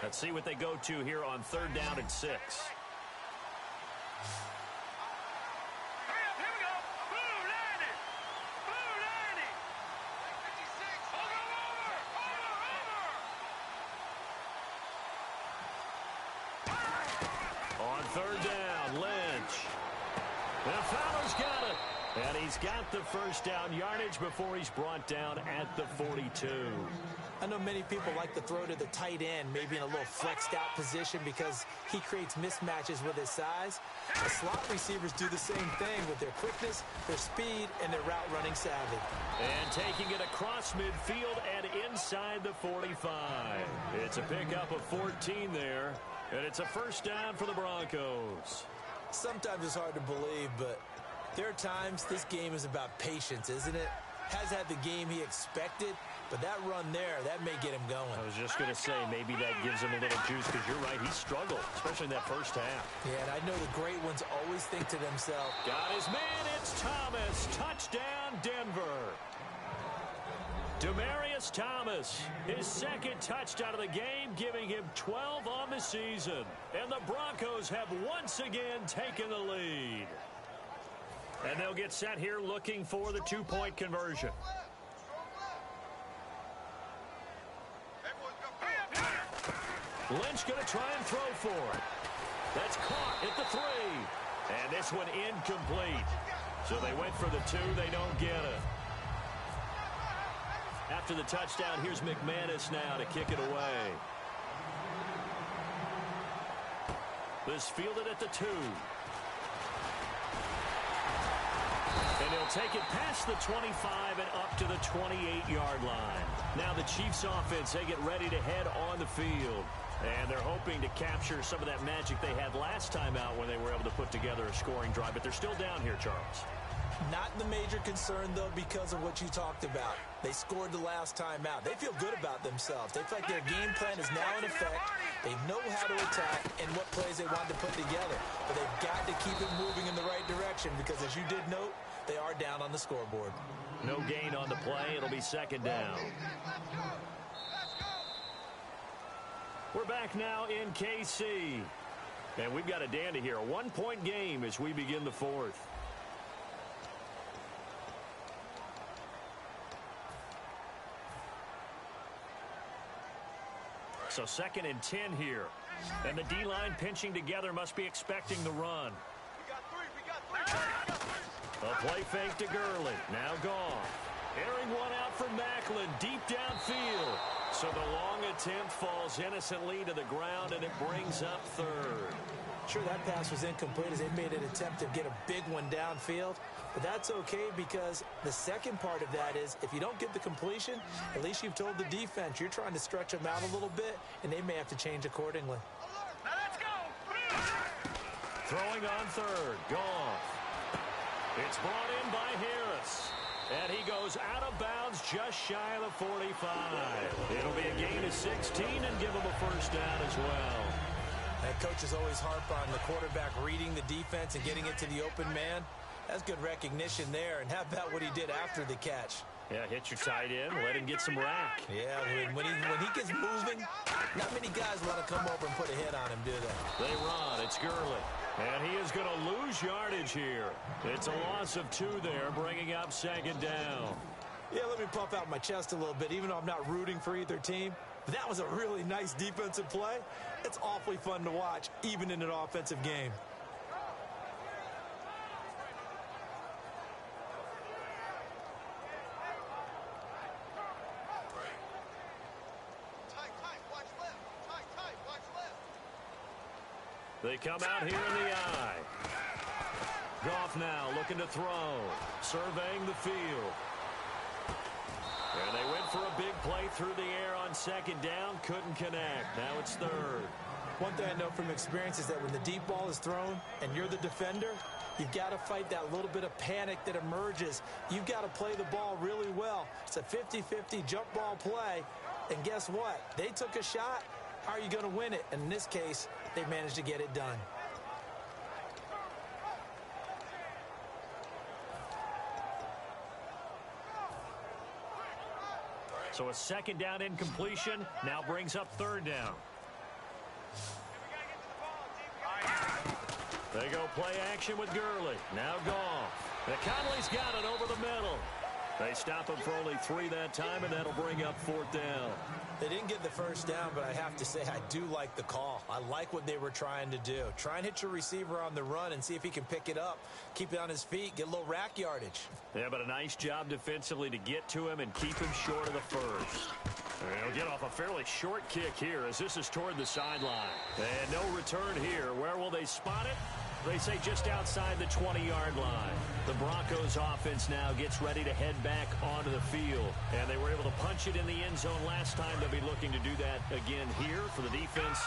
Speaker 6: Let's see what they go to here on third down and 6. Third down, Lynch. And Fowler's got it. And he's got the first down yardage before he's brought down at the 42.
Speaker 7: I know many people like to throw to the tight end, maybe in a little flexed out position because he creates mismatches with his size. The slot receivers do the same thing with their quickness, their speed, and their route running savvy.
Speaker 6: And taking it across midfield and inside the 45. It's a pickup of 14 there. And it's a first down for the Broncos.
Speaker 7: Sometimes it's hard to believe, but there are times this game is about patience, isn't it? Has had the game he expected, but that run there, that may get him going.
Speaker 6: I was just going to say, maybe that gives him a little juice, because you're right, he struggled, especially in that first half.
Speaker 7: Yeah, and I know the great ones always think to themselves,
Speaker 6: got his man, it's Thomas. Touchdown, Denver. Demarius McManus Thomas, his second touchdown of the game, giving him 12 on the season. And the Broncos have once again taken the lead. And they'll get set here looking for the two-point conversion. Lynch going to try and throw for it. That's caught at the 3. And this one incomplete. So they went for the 2. They don't get it. After the touchdown, here's McManus now to kick it away. This fielded at the 2. And he'll take it past the 25 and up to the 28-yard line. Now the Chiefs offense, they get ready to head on the field. And they're hoping to capture some of that magic they had last time out when they were able to put together a scoring drive. But they're still down here, Charles.
Speaker 7: Not the major concern, though, because of what you talked about. They scored the last time out. They feel good about themselves. They feel like their game plan is now in effect. They know how to attack and what plays they want to put together. But they've got to keep it moving in the right direction because, as you did note, they are down on the scoreboard.
Speaker 6: No gain on the play. It'll be second down. We're back now in KC. And we've got a dandy here. A one-point game as we begin the fourth. So 2nd and 10 here. And the D-line pinching together, must be expecting the run. A play fake to Gurley. Now gone. Airing one out for Macklin. Deep downfield. So the long attempt falls innocently to the ground, and it brings up 3rd.
Speaker 7: Sure, that pass was incomplete as they made an attempt to get a big one downfield. But that's okay because the second part of that is if you don't get the completion, at least you've told the defense you're trying to stretch them out a little bit, and they may have to change accordingly.
Speaker 2: Now let's go.
Speaker 6: Throwing on 3rd. Gone. It's brought in by Harris. And he goes out of bounds just shy of the 45. It'll be a gain of 16 and give him a first down as well.
Speaker 7: That coaches always harp on the quarterback reading the defense and getting it to the open man. That's good recognition there. And how about what he did after the catch?
Speaker 6: Yeah, hit your tight end, let him get some rack.
Speaker 7: Yeah, when he gets moving, not many guys want to come over and put a hit on him, do they?
Speaker 6: They run. It's Gurley. And he is going to lose yardage here. It's a loss of 2 there, bringing up 2nd down.
Speaker 7: Yeah, let me puff out my chest a little bit, even though I'm not rooting for either team. But that was a really nice defensive play. It's awfully fun to watch, even in an offensive game.
Speaker 6: They come out here in the eye. Goff now looking to throw. Surveying the field. And they went for a big play through the air on 2nd down. Couldn't connect. Now it's 3rd.
Speaker 7: One thing I know from experience is that when the deep ball is thrown and you're the defender, you've got to fight that little bit of panic that emerges. You've got to play the ball really well. It's a 50-50 jump ball play. And guess what? They took a shot. How are you going to win it? And in this case, they managed to get it done.
Speaker 6: So a 2nd down incompletion now brings up 3rd down. They go play action with Gurley. Now Goff. And Conley's got it over the middle. They stop him for only 3 that time, and that'll bring up 4th down.
Speaker 7: They didn't get the first down, but I have to say I do like the call. I like what they were trying to do. Try and hit your receiver on the run and see if he can pick it up, keep it on his feet, get a little rack yardage.
Speaker 6: Yeah, but a nice job defensively to get to him and keep him short of the first. And he'll get off a fairly short kick here as this is toward the sideline. And no return here. Where will they spot it? They say just outside the 20-yard line. The Broncos offense now gets ready to head back onto the field. And they were able to punch it in the end zone last time. They'll be looking to do that again here for the defense.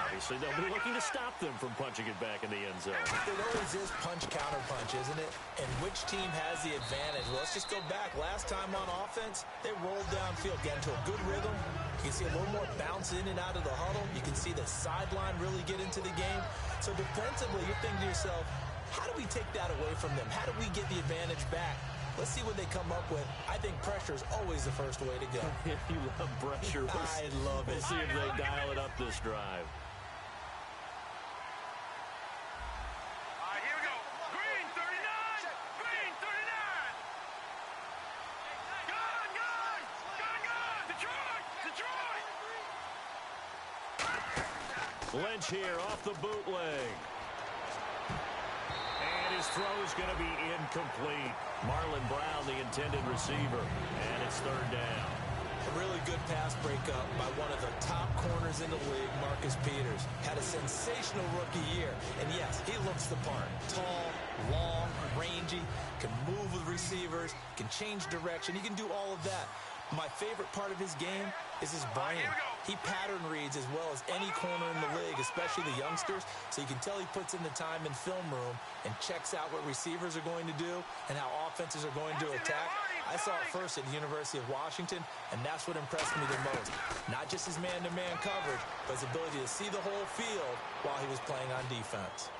Speaker 6: Obviously, they'll be looking to stop them from punching it back in the end zone.
Speaker 7: It always is punch-counter-punch, isn't it? And which team has the advantage? Well, let's just go back. Last time on offense, they rolled downfield, got into a good rhythm. You can see a little more bounce in and out of the huddle. You can see the sideline really get into the game. So defensively, you're thinking to yourself, how do we take that away from them? How do we get the advantage back? Let's see what they come up with. I think pressure is always the first way to go.
Speaker 6: You love pressure.
Speaker 7: I love it.
Speaker 6: We'll see if they dial it up this drive.
Speaker 1: Here we go. Green 39. Green 39. Gun. Detroit.
Speaker 6: Lynch here off the bootleg. And his throw is going to be incomplete. Marlon Brown, the intended receiver. And it's third down.
Speaker 7: A really good pass breakup by one of the top corners in the league, Marcus Peters. Had a sensational rookie year. And yes, he looks the part. Tall, long, rangy, can move with receivers, can change direction. He can do all of that. My favorite part of his game is his brain. He pattern reads as well as any corner in the league, especially the youngsters, so you can tell he puts in the time in film room and checks out what receivers are going to do and how offenses are going to attack. I saw it first at the University of Washington, and that's what impressed me the most. Not just his man-to-man coverage, but his ability to see the whole field while he was playing on defense.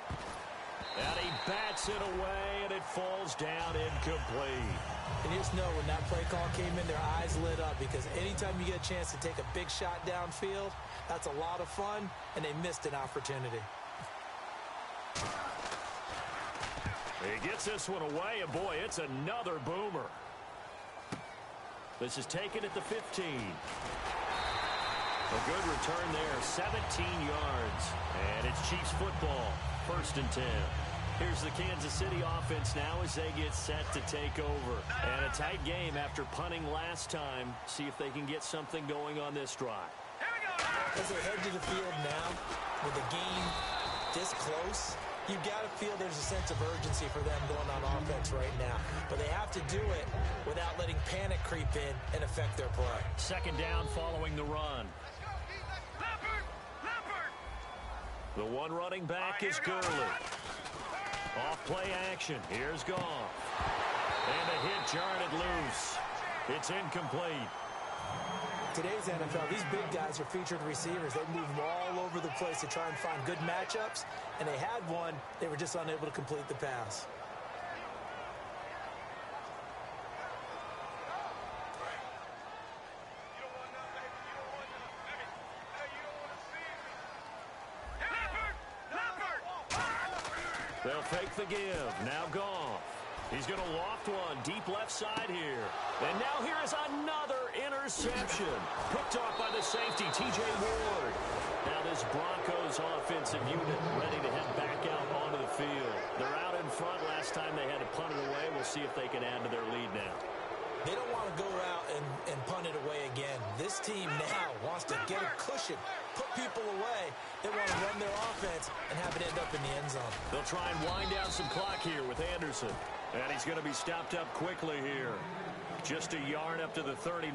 Speaker 6: And he bats it away, and it falls down incomplete.
Speaker 7: And you just know when that play call came in, their eyes lit up, because anytime you get a chance to take a big shot downfield, that's a lot of fun, and they missed an opportunity.
Speaker 6: He gets this one away, and boy, it's another boomer. This is taken at the 15. A good return there, 17 yards. And it's Chiefs football, 1st and 10. Here's the Kansas City offense now as they get set to take over. And a tight game after punting last time. See if they can get something going on this drive.
Speaker 7: As they head to the field now, with the game this close, you've got to feel there's a sense of urgency for them going on offense right now. But they have to do it without letting panic creep in and affect their play.
Speaker 6: 2nd down following the run. The one running back is Gurley. Off play action. Here's Goff. And a hit jarred loose. It's incomplete.
Speaker 7: Today's NFL, these big guys are featured receivers. They move all over the place to try and find good matchups, and they had one. They were just unable to complete the pass.
Speaker 6: They'll fake the give. Now Goff. He's going to loft one deep left side here. And now here is another interception. Picked off by the safety, T.J. Ward. Now this Broncos offensive unit ready to head back out onto the field. They're out in front. Last time they had to punt it away. We'll see if they can add to their lead now.
Speaker 7: They don't want to go out and punt it away again. This team now wants to get a cushion, put people away. They want to run their offense and have it end up in the end zone.
Speaker 6: They'll try and wind down some clock here with Anderson. And he's going to be stopped up quickly here. Just a yard up to the 39.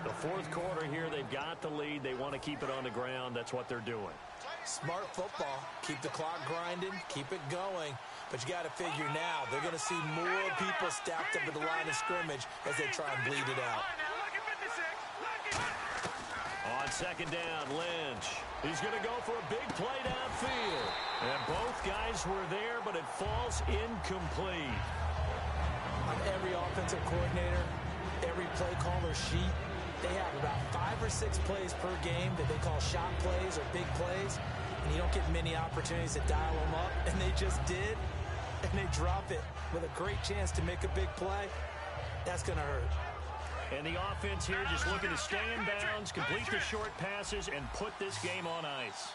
Speaker 6: The 4th quarter here, they've got the lead. They want to keep it on the ground. That's what they're doing.
Speaker 7: Smart football. Keep the clock grinding. Keep it going. But you got to figure now, they're going to see more people stacked up at the line of scrimmage as they try and bleed it out.
Speaker 6: On 2nd down, Lynch. He's going to go for a big play downfield. And both guys were there, but it falls incomplete.
Speaker 7: On every offensive coordinator, every play caller sheet, they have about 5 or 6 plays per game that they call shot plays or big plays. And you don't get many opportunities to dial them up. And they just did. And they drop it with a great chance to make a big play. That's going to hurt.
Speaker 6: And the offense here just looking to stay in bounds, complete the short passes, and put this game on ice.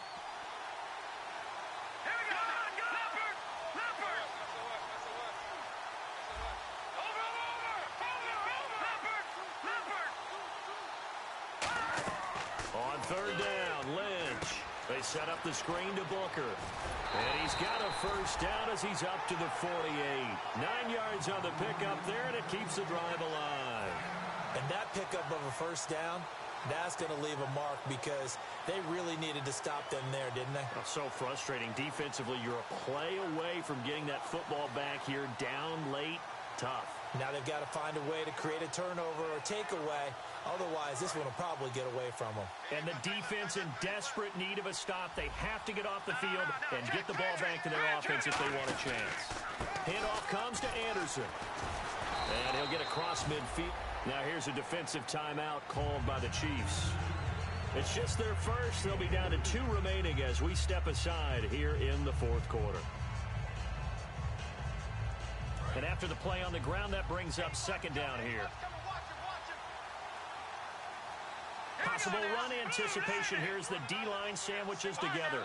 Speaker 6: On 3rd down, Lynch. They set up the screen to Booker. And he's got a 1st down as he's up to the 48. 9 yards on the pickup there, and it keeps the drive alive.
Speaker 7: And that pickup of a 1st down, that's going to leave a mark because they really needed to stop them there, didn't they?
Speaker 6: Oh, so frustrating. Defensively, you're a play away from getting that football back here down late. Tough.
Speaker 7: Now they've got to find a way to create a turnover or takeaway. Otherwise, this one will probably get away from them.
Speaker 6: And the defense in desperate need of a stop. They have to get off the field and get the ball back to their offense if they want a chance. Handoff comes to Anderson. And he'll get across midfield. Now here's a defensive timeout called by the Chiefs. It's just their first. They'll be down to 2 remaining as we step aside here in the fourth quarter. And after the play on the ground, that brings up second down here. Possible run anticipation. Here's the D-line sandwiches together.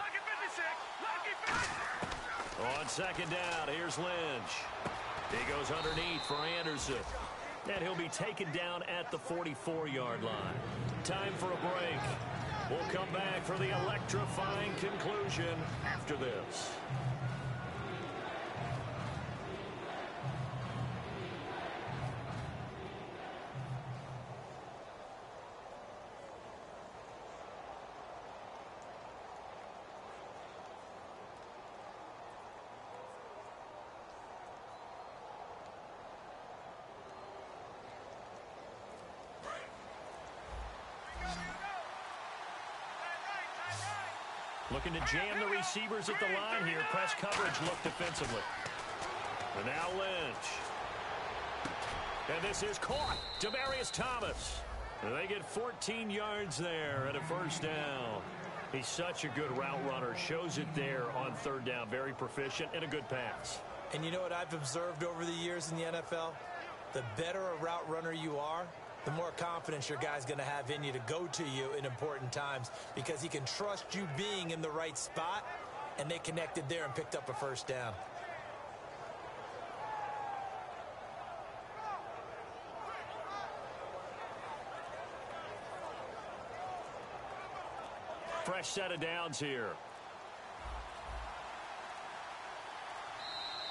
Speaker 6: On second down, here's Lynch. He goes underneath for Anderson. And he'll be taken down at the 44-yard line. Time for a break. We'll come back for the electrifying conclusion after this. Looking to jam the receivers at the line here. Press coverage look defensively. And now Lynch. And this is caught. Demaryius Thomas. And they get 14 yards there at a first down. He's such a good route runner. Shows it there on third down. Very proficient and a good pass.
Speaker 7: And you know what I've observed over the years in the NFL? The better a route runner you are, the more confidence your guy's going to have in you to go to you in important times because he can trust you being in the right spot, and they connected there and picked up a first down.
Speaker 6: Fresh set of downs here.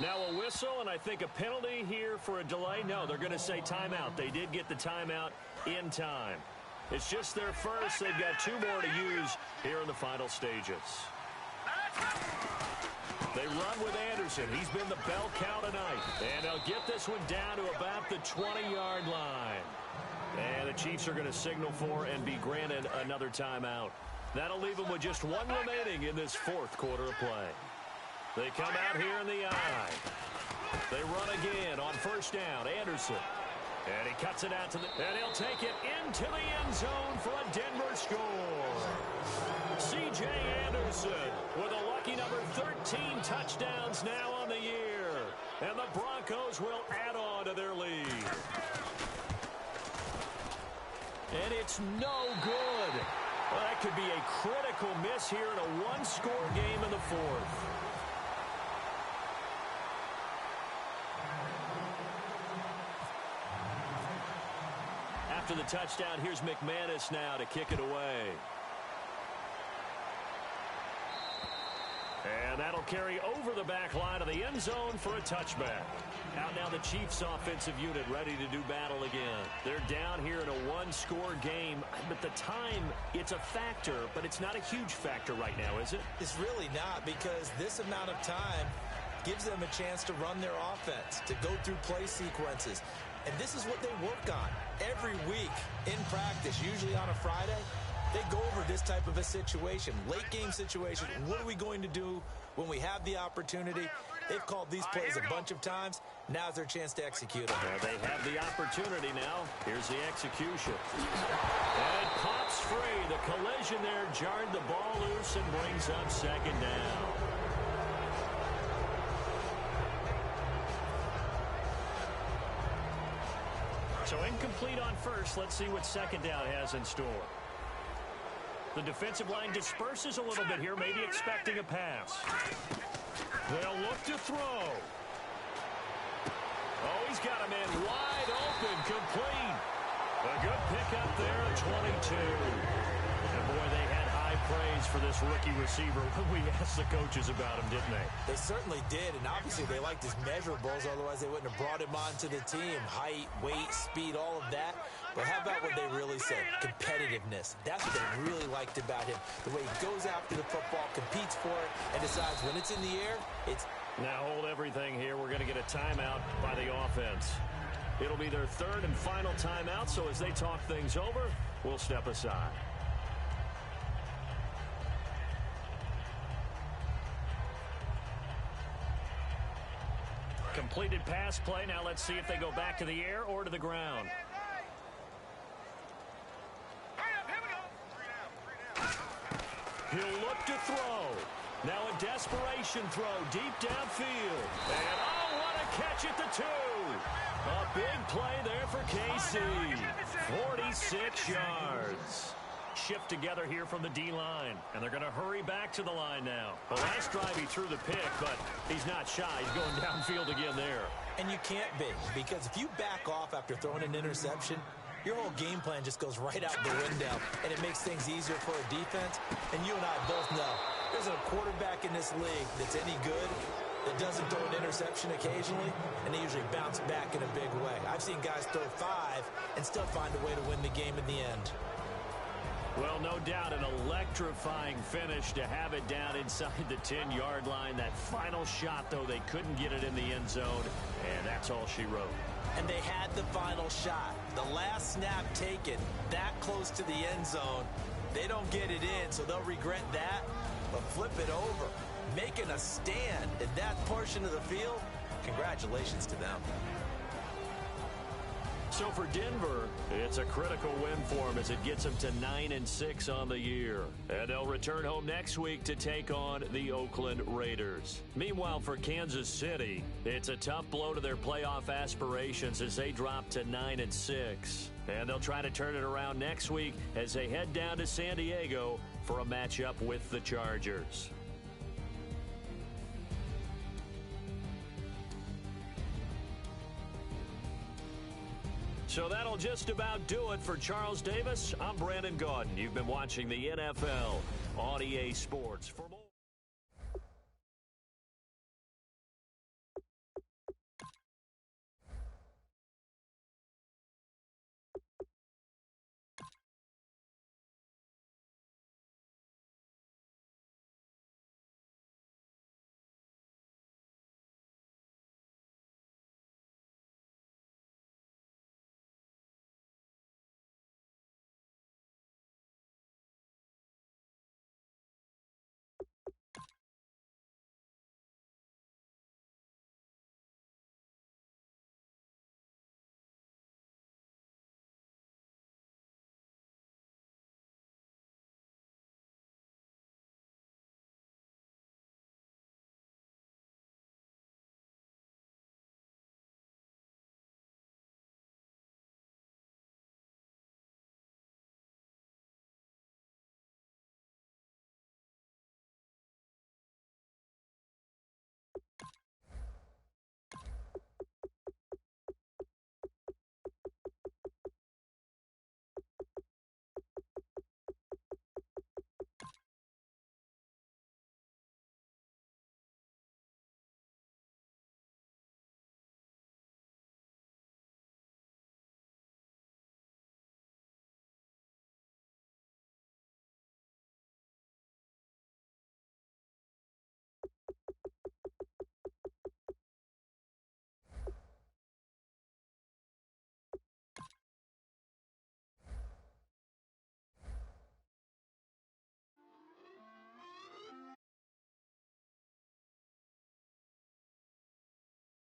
Speaker 6: Now a whistle, and I think a penalty here for a delay. No, they're going to say timeout. They did get the timeout in time. It's just their first. They've got 2 more to use here in the final stages. They run with Anderson. He's been the bell cow tonight. And they'll get this one down to about the 20-yard line. And the Chiefs are going to signal for and be granted another timeout. That'll leave them with just 1 remaining in this fourth quarter of play. They come out here in the eye. They run again on first down. Anderson. And he cuts it out to the... And he'll take it into the end zone for a Denver score. C.J. Anderson with a lucky number 13 touchdowns now on the year. And the Broncos will add on to their lead. And it's no good. Well, that could be a critical miss here in a 1-score game in the fourth. After the touchdown, here's McManus now to kick it away. And that'll carry over the back line of the end zone for a touchback. Out now the Chiefs offensive unit ready to do battle again. They're down here in a 1-score game. But the time, it's a factor, but it's not a huge factor right now, is it?
Speaker 7: It's really not, because this amount of time gives them a chance to run their offense, to go through play sequences. And this is what they work on every week in practice, usually on a Friday. They go over this type of a situation, late game situation. What are we going to do when we have the opportunity? They've called these plays a bunch of times. Now's their chance to execute them.
Speaker 6: Well, they have the opportunity now. Here's the execution. And it pops free. The collision there jarred the ball loose and brings up second down. So incomplete on first. Let's see what second down has in store. The defensive line disperses a little bit here, maybe expecting a pass. They'll look to throw. Oh, he's got a man wide open, complete. A good pickup there at 22. And boy, they had high praise for this rookie receiver when we asked the coaches about him, didn't they?
Speaker 7: They certainly did, and obviously they liked his measurables, otherwise they wouldn't have brought him onto the team. Height, weight, speed, all of that. But how about what they really said? Competitiveness. That's what they really liked about him. The way he goes after the football, competes for it, and decides when it's in the air, it's...
Speaker 6: Now hold everything here. We're going to get a timeout by the offense. It'll be their third and final timeout, so as they talk things over, we'll step aside. Completed pass play. Now let's see if they go back to the air or to the ground. He'll look to throw. Now a desperation throw deep downfield. And oh, what a catch at the 2. A big play there for KC. 46 yards. Shift together here from the D-line. And they're going to hurry back to the line now. The last drive he threw the pick, but he's not shy. He's going downfield again there.
Speaker 7: And you can't be, because if you back off after throwing an interception, your whole game plan just goes right out the window, and it makes things easier for a defense. And you and I both know there's a quarterback in this league that's any good that doesn't throw an interception occasionally, and they usually bounce back in a big way. I've seen guys throw 5 and still find a way to win the game in the end.
Speaker 6: Well, no doubt an electrifying finish to have it down inside the 10-yard line. That final shot, though, they couldn't get it in the end zone, and that's all she wrote.
Speaker 7: And they had the final shot. The last snap taken that close to the end zone. They don't get it in, so they'll regret that. But flip it over, making a stand in that portion of the field, congratulations to them.
Speaker 6: So for Denver, it's a critical win for them as it gets them to 9-6 on the year. And they'll return home next week to take on the Oakland Raiders. Meanwhile, for Kansas City, it's a tough blow to their playoff aspirations as they drop to 9-6. And they'll try to turn it around next week as they head down to San Diego for a matchup with the Chargers. So that'll just about do it for Charles Davis. I'm Brandon Gaudin. You've been watching the NFL on EA Sports. For more